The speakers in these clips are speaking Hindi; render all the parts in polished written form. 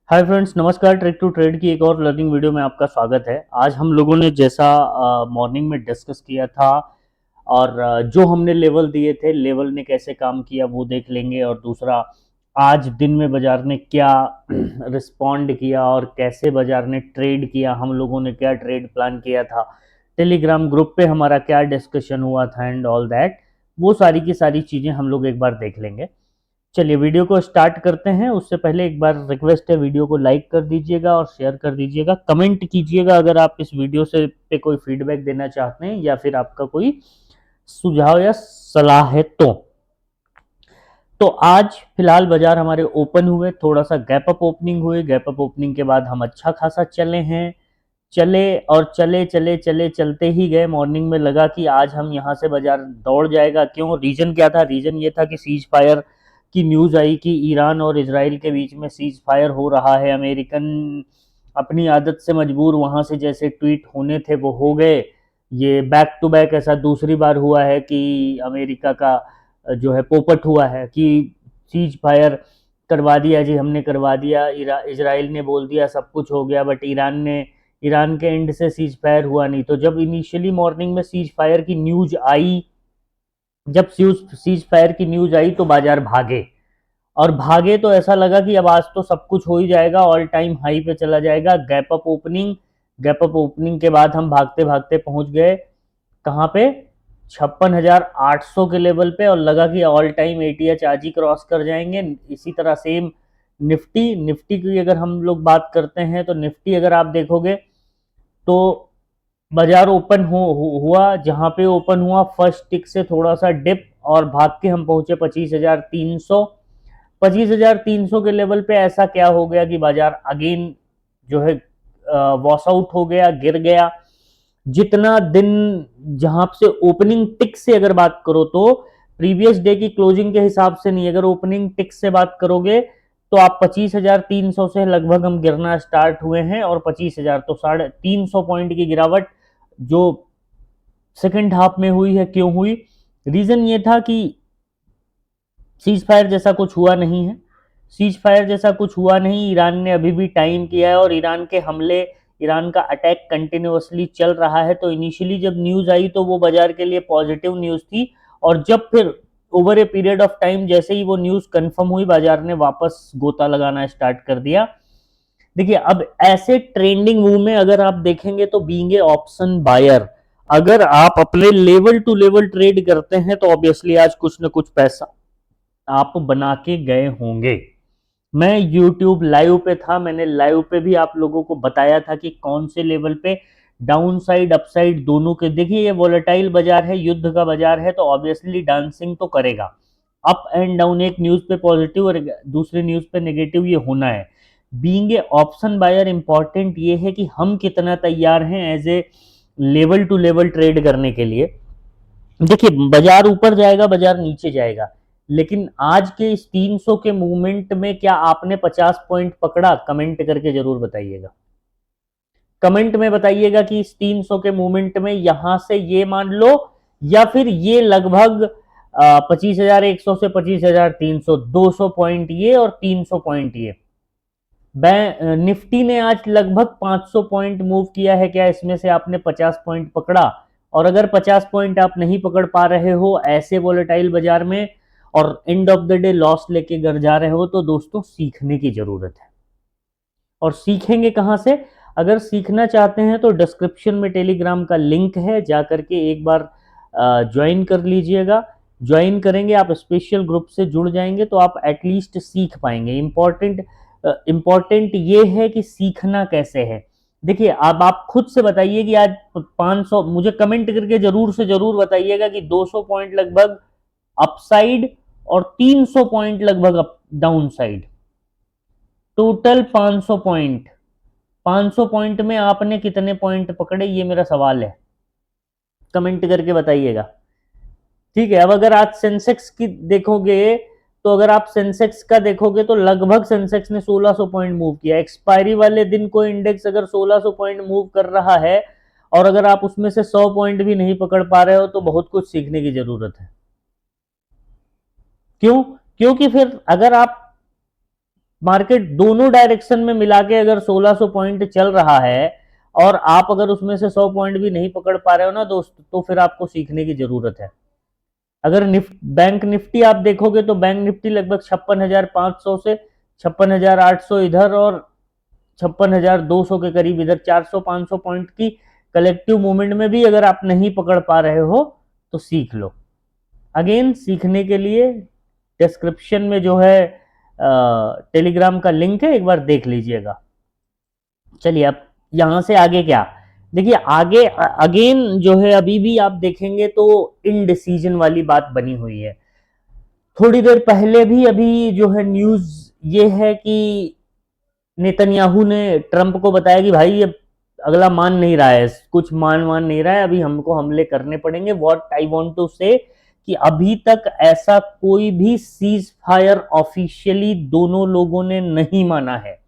हाय फ्रेंड्स, नमस्कार। ट्रेक टू ट्रेड की एक और लर्निंग वीडियो में आपका स्वागत है। आज हम लोगों ने जैसा मॉर्निंग में डिस्कस किया था और जो हमने लेवल दिए थे, लेवल ने कैसे काम किया वो देख लेंगे। और दूसरा, आज दिन में बाजार ने क्या रिस्पॉन्ड किया और कैसे बाजार ने ट्रेड किया, हम लोगों ने क्या ट्रेड प्लान किया था, टेलीग्राम ग्रुप पे हमारा क्या डिस्कशन हुआ था एंड ऑल दैट, वो सारी की सारी चीज़ें हम लोग एक बार देख लेंगे। चलिए वीडियो को स्टार्ट करते हैं। उससे पहले एक बार रिक्वेस्ट है, वीडियो को लाइक कर दीजिएगा और शेयर कर दीजिएगा। कमेंट कीजिएगा अगर आप इस वीडियो से पे कोई फीडबैक देना चाहते हैं या फिर आपका कोई सुझाव या सलाह है तो आज फिलहाल बाजार हमारे ओपन हुए, थोड़ा सा गैप अप ओपनिंग हुए। गैप अप ओपनिंग के बाद हम अच्छा खासा चले हैं, चले और चले चले चले चलते ही गए। मॉर्निंग में लगा कि आज हम यहाँ से बाजार दौड़ जाएगा। क्यों? रीजन क्या था? रीजन ये था कि सीज फायर की न्यूज़ आई कि ईरान और इसराइल के बीच में सीज फायर हो रहा है। अमेरिकन अपनी आदत से मजबूर, वहाँ से जैसे ट्वीट होने थे वो हो गए। ये बैक टू बैक ऐसा दूसरी बार हुआ है कि अमेरिका का जो है पोपट हुआ है कि सीज फायर करवा दिया जी, हमने करवा दिया। इसराइल ने बोल दिया सब कुछ हो गया, बट ईरान के एंड से सीज फायर हुआ नहीं। तो जब इनिशियली मॉर्निंग में सीज फायर की न्यूज आई, जब सीज फायर की न्यूज आई तो बाजार भागे। और भागे तो ऐसा लगा कि अब आज तो सब कुछ हो ही जाएगा, ऑल टाइम हाई पे चला जाएगा। गैप अप ओपनिंग के बाद हम भागते भागते पहुंच गए कहाँ पे? 56,800 के लेवल पे। और लगा कि ऑल टाइम एटीएच आज ही क्रॉस कर जाएंगे। इसी तरह सेम निफ्टी की अगर हम लोग बात करते हैं तो निफ्टी अगर आप देखोगे तो बाजार ओपन हुआ, जहां पे ओपन हुआ फर्स्ट टिक से थोड़ा सा डिप और भाग के हम पहुंचे 25,300। 25,300 के लेवल पे ऐसा क्या हो गया कि बाजार अगेन जो है वॉश आउट हो गया, गिर गया। जितना दिन जहां से ओपनिंग टिक से अगर बात करो तो प्रीवियस डे की क्लोजिंग के हिसाब से नहीं, अगर ओपनिंग टिक से बात करोगे तो आप 25,300 से लगभग हम गिरना स्टार्ट हुए हैं। और 25,000 तो 350 पॉइंट की गिरावट जो सेकंड हाफ में हुई है, क्यों हुई? रीजन ये था कि सीज फायर जैसा कुछ हुआ नहीं है। सीज फायर जैसा कुछ हुआ नहीं, ईरान ने अभी भी टाइम किया है और ईरान के हमले, ईरान का अटैक कंटिन्यूअसली चल रहा है। तो इनिशियली जब न्यूज आई तो वो बाजार के लिए पॉजिटिव न्यूज थी। और जब फिर over a period of time जैसे ही वो न्यूज कंफर्म हुई, बाजार ने वापस गोता लगाना स्टार्ट कर दिया। देखिए, अब ऐसे ट्रेंडिंग मूव में अगर आप देखेंगे तो बीइंग ए ऑप्शन बायर, अगर आप अपने लेवल टू लेवल ट्रेड करते हैं तो ऑब्वियसली आज कुछ ना कुछ पैसा आप बना के गए होंगे। मैं यूट्यूब लाइव पे था, मैंने लाइव पे भी आप लोगों को बताया था कि कौन से लेवल पे डाउन साइड अपसाइड दोनों के। देखिए, ये वोलेटाइल बाजार है, युद्ध का बाजार है, तो ऑब्वियसली डांसिंग तो करेगा। अप एंड डाउन, एक न्यूज पे पॉजिटिव और दूसरी न्यूज पे नेगेटिव, ये होना है। Being a option buyer important ये है कि हम कितना तैयार हैं as a level to level trade करने के लिए। देखिए, बाजार ऊपर जाएगा, बाजार नीचे जाएगा, लेकिन आज के इस 300 के मूवमेंट में क्या आपने 50 पॉइंट पकड़ा? कमेंट करके जरूर बताइएगा। कमेंट में बताइएगा कि इस 300 के मूवमेंट में यहां से ये मान लो, या फिर ये लगभग 25,100 से 25,300, 200 पॉइंट ये और 300 पॉइंट ये। निफ्टी ने आज लगभग 500 पॉइंट मूव किया है। क्या इसमें से आपने 50 पॉइंट पकड़ा? और अगर 50 पॉइंट आप नहीं पकड़ पा रहे हो ऐसे वोलेटाइल बाजार में और end of the day loss लेके घर जा रहे हो, तो दोस्तों सीखने की जरूरत है। और सीखेंगे कहां से? अगर सीखना चाहते हैं तो डिस्क्रिप्शन में टेलीग्राम का लिंक है, जा करके एक बार ज्वाइन कर लीजिएगा। ज्वाइन करेंगे, आप स्पेशल ग्रुप से जुड़ जाएंगे तो आप एटलीस्ट सीख पाएंगे। इंपॉर्टेंट ये है कि सीखना कैसे है। देखिए, अब आप खुद से बताइए कि आज 500, मुझे कमेंट करके जरूर से जरूर बताइएगा कि 200 पॉइंट लगभग अपसाइड और 300 पॉइंट लगभग down side, total 500 point. 500 point में आपने कितने पॉइंट पकड़े, ये मेरा सवाल है। कमेंट करके बताइएगा। ठीक है, अब अगर आज सेंसेक्स की देखोगे तो अगर आप सेंसेक्स का देखोगे तो लगभग सेंसेक्स ने 1600 पॉइंट मूव किया। एक्सपायरी वाले दिन को इंडेक्स अगर 1600 पॉइंट मूव कर रहा है और अगर आप उसमें से 100 पॉइंट भी नहीं पकड़ पा रहे हो तो बहुत कुछ सीखने की जरूरत है। क्यों? क्योंकि फिर अगर आप मार्केट दोनों डायरेक्शन में मिला के अगर 1600 पॉइंट चल रहा है और आप अगर उसमें से 100 पॉइंट भी नहीं पकड़ पा रहे हो ना दोस्त, तो फिर आपको सीखने की जरूरत है। अगर बैंक निफ्टी आप देखोगे तो बैंक निफ्टी लगभग 56,500 से 56,800 इधर और 56,200 के करीब इधर, 400-500 पॉइंट की कलेक्टिव मूवमेंट में भी अगर आप नहीं पकड़ पा रहे हो तो सीख लो। अगेन सीखने के लिए डिस्क्रिप्शन में जो है टेलीग्राम का लिंक है, एक बार देख लीजिएगा। चलिए अब यहां से आगे क्या, देखिए आगे अगेन जो है अभी भी आप देखेंगे तो इनडिसीजन वाली बात बनी हुई है। थोड़ी देर पहले भी अभी जो है न्यूज ये है कि नेतन्याहू ने ट्रंप को बताया कि भाई ये अगला मान नहीं रहा है, कुछ मान नहीं रहा है, अभी हमको हमले करने पड़ेंगे। व्हाट आई वांट टू से कि अभी तक ऐसा कोई भी सीज फायर ऑफिशियली दोनों लोगों ने नहीं माना है।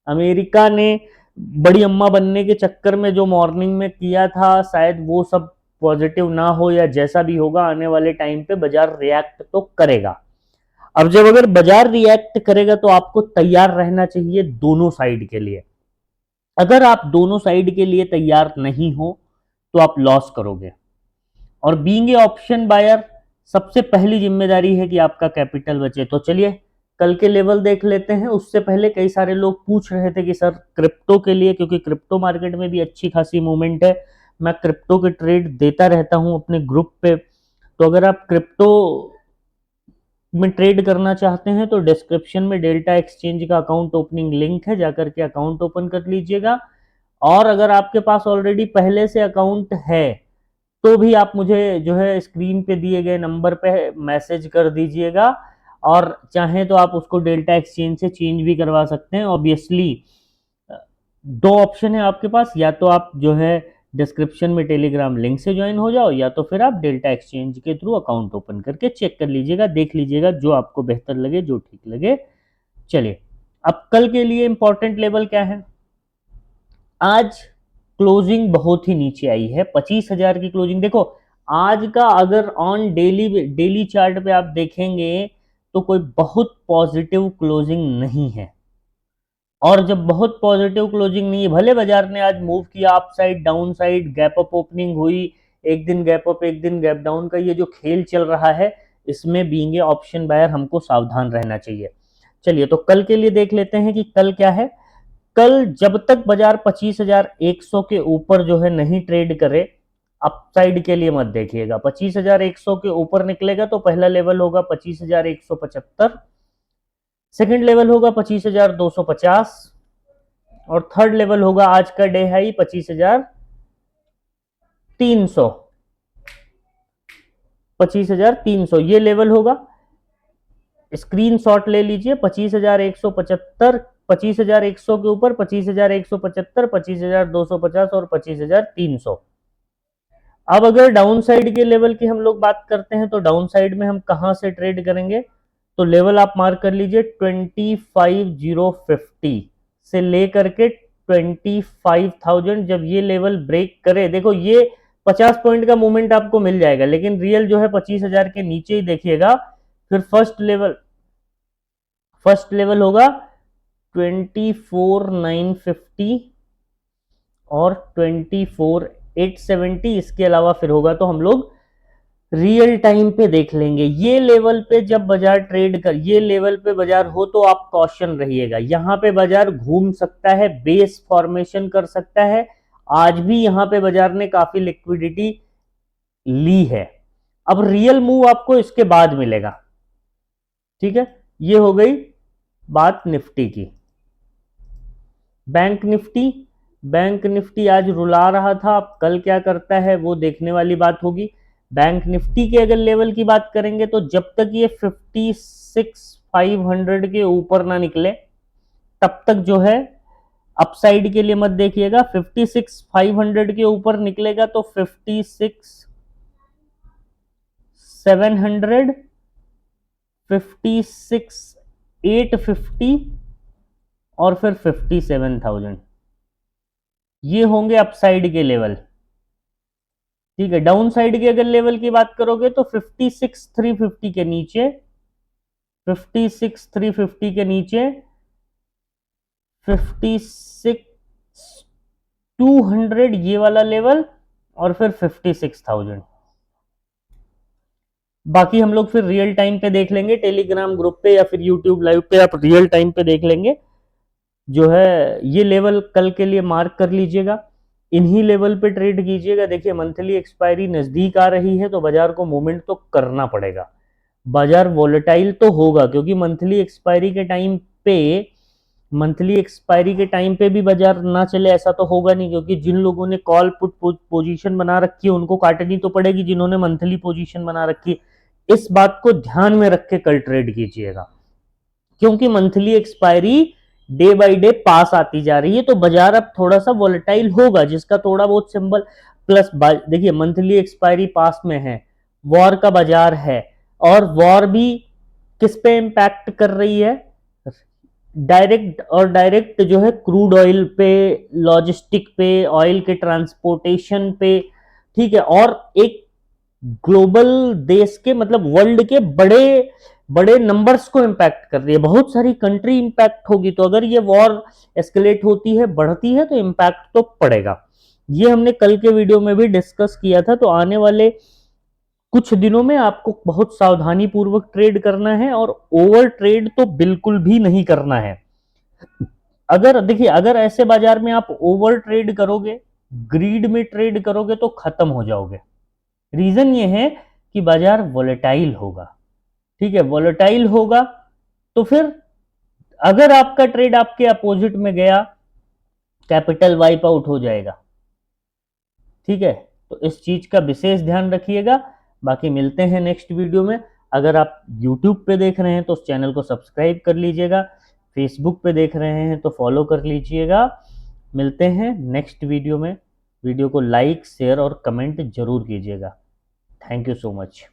अमेरिका ने बड़ी अम्मा बनने के चक्कर में जो मॉर्निंग में किया था, शायद वो सब पॉजिटिव ना हो, या जैसा भी होगा आने वाले टाइम पे बाजार रिएक्ट तो करेगा। अब जब अगर बाजार रिएक्ट करेगा तो आपको तैयार रहना चाहिए दोनों साइड के लिए। अगर आप दोनों साइड के लिए तैयार नहीं हो तो आप लॉस करोगे। और बीइंग ए ऑप्शन बायर सबसे पहली जिम्मेदारी है कि आपका कैपिटल बचे। तो चलिए कल के लेवल देख लेते हैं। उससे पहले कई सारे लोग पूछ रहे थे कि सर क्रिप्टो के लिए, क्योंकि क्रिप्टो मार्केट में भी अच्छी खासी मूवमेंट है, मैं क्रिप्टो के ट्रेड देता रहता हूं अपने ग्रुप पे, तो अगर आप क्रिप्टो में ट्रेड करना चाहते हैं तो डिस्क्रिप्शन में डेल्टा एक्सचेंज का अकाउंट ओपनिंग लिंक है, जाकर के अकाउंट ओपन कर लीजिएगा। और अगर आपके पास ऑलरेडी पहले से अकाउंट है तो भी आप मुझे जो है स्क्रीन पे दिए गए नंबर पे मैसेज कर दीजिएगा, और चाहें तो आप उसको डेल्टा एक्सचेंज से चेंज भी करवा सकते हैं। ऑब्वियसली दो ऑप्शन है आपके पास, या तो आप जो है डिस्क्रिप्शन में टेलीग्राम लिंक से ज्वाइन हो जाओ, या तो फिर आप डेल्टा एक्सचेंज के थ्रू अकाउंट ओपन करके चेक कर लीजिएगा, देख लीजिएगा जो आपको बेहतर लगे, जो ठीक लगे। चलिए अब कल के लिए इंपॉर्टेंट लेवल क्या है। आज क्लोजिंग बहुत ही नीचे आई है, 25,000 की क्लोजिंग। देखो आज का अगर ऑन डेली चार्ट पे आप देखेंगे तो कोई बहुत पॉजिटिव क्लोजिंग नहीं है। और जब बहुत पॉजिटिव क्लोजिंग नहीं है, भले बाजार ने आज मूव किया up side down side, gap up opening हुई, एक दिन गैप अप एक दिन गैप डाउन का ये जो खेल चल रहा है, इसमें बीइंग ए ऑप्शन बायर हमको सावधान रहना चाहिए। चलिए तो कल के लिए देख लेते हैं कि कल क्या है। कल जब तक बाजार 25,100 के ऊपर जो है नहीं ट्रेड करे, अपसाइड के लिए मत देखिएगा। 25,100 के ऊपर निकलेगा तो पहला लेवल होगा 25,175, सेकंड लेवल होगा 25,250, और थर्ड लेवल होगा आज का डे हाई 25,300। 25,300 ये लेवल होगा, स्क्रीनशॉट ले लीजिए। 25,175, 25,100 के ऊपर 25,175, 25,250 और 25,300। अब अगर डाउन साइड के लेवल की हम लोग बात करते हैं तो डाउन साइड में हम कहां से ट्रेड करेंगे, तो लेवल आप मार्क कर लीजिए 25,050 से लेकर के 25,000। जब ये लेवल ब्रेक करे, देखो ये 50 पॉइंट का मूवमेंट आपको मिल जाएगा, लेकिन रियल जो है 25,000 के नीचे ही देखिएगा। फिर फर्स्ट लेवल होगा 24,950 और 24,870। इसके अलावा फिर होगा तो हम लोग रियल टाइम पे देख लेंगे। ये लेवल पे जब बाजार ट्रेड कर, ये लेवल पे बाजार हो तो आप कॉशन रहिएगा। यहां पे बाजार घूम सकता है, बेस फॉर्मेशन कर सकता है। आज भी यहां पे बाजार ने काफी लिक्विडिटी ली है। अब रियल मूव आपको इसके बाद मिलेगा। ठीक है, ये हो गई बात निफ्टी की। बैंक निफ्टी आज रुला रहा था, अब कल क्या करता है वो देखने वाली बात होगी। बैंक निफ्टी के अगर लेवल की बात करेंगे तो जब तक ये 56,500 के ऊपर ना निकले तब तक जो है अपसाइड के लिए मत देखिएगा। 56,500 के ऊपर निकलेगा तो 56,700, 56,850 और फिर 57,000, ये होंगे अपसाइड के लेवल। ठीक है, डाउन साइड के अगर लेवल की बात करोगे तो 56,350 के नीचे, 56,350 के नीचे 56,200 ये वाला लेवल, और फिर 56,000। बाकी हम लोग फिर रियल टाइम पे देख लेंगे, टेलीग्राम ग्रुप पे या फिर यूट्यूब लाइव पे आप रियल टाइम पे देख लेंगे। जो है ये लेवल कल के लिए मार्क कर लीजिएगा, इन्हीं लेवल पे ट्रेड कीजिएगा। देखिए मंथली एक्सपायरी नजदीक आ रही है तो बाजार को मूवमेंट तो करना पड़ेगा, बाजार वोलेटाइल तो होगा, क्योंकि मंथली एक्सपायरी के टाइम पे भी बाजार ना चले ऐसा तो होगा नहीं, क्योंकि जिन लोगों ने कॉल पुट पोजीशन बना रखी है उनको काटनी तो पड़ेगी, जिन्होंने मंथली पोजीशन बना रखी। इस बात को ध्यान में रख के कल ट्रेड कीजिएगा, क्योंकि monthly expiry day by day पास आती जा रही है, तो बाजार अब थोड़ा सा वोलेटाइल होगा, जिसका थोड़ा बहुत सिंबल प्लस। देखिए मंथली एक्सपायरी पास में है, वॉर का बाजार है, और वॉर भी किस पे इंपैक्ट कर रही है, डायरेक्ट जो है क्रूड ऑयल पे, लॉजिस्टिक पे, ऑयल के ट्रांसपोर्टेशन पे, ठीक है। और एक ग्लोबल देश के मतलब वर्ल्ड के बड़े बड़े नंबर्स को इंपैक्ट कर रही है, बहुत सारी कंट्री इंपैक्ट होगी। तो अगर ये वॉर एस्केलेट होती है, बढ़ती है, तो इंपैक्ट तो पड़ेगा। ये हमने कल के वीडियो में भी डिस्कस किया था। तो आने वाले कुछ दिनों में आपको बहुत सावधानी पूर्वक ट्रेड करना है, और ओवर ट्रेड तो बिल्कुल भी नहीं करना है। अगर देखिए, अगर ऐसे बाजार में आप ओवर ट्रेड करोगे, ग्रीड में ट्रेड करोगे, तो खत्म हो जाओगे। रीजन ये है कि बाजार वोलेटाइल होगा, ठीक है। वोलेटाइल होगा तो फिर अगर आपका ट्रेड आपके अपोजिट में गया, कैपिटल वाइप आउट हो जाएगा, ठीक है। तो इस चीज का विशेष ध्यान रखिएगा। बाकी मिलते हैं नेक्स्ट वीडियो में। अगर आप यूट्यूब पे देख रहे हैं तो उस चैनल को सब्सक्राइब कर लीजिएगा, फेसबुक पे देख रहे हैं तो फॉलो कर लीजिएगा। मिलते हैं नेक्स्ट वीडियो में। वीडियो को लाइक, शेयर और कमेंट जरूर कीजिएगा। Thank you so much.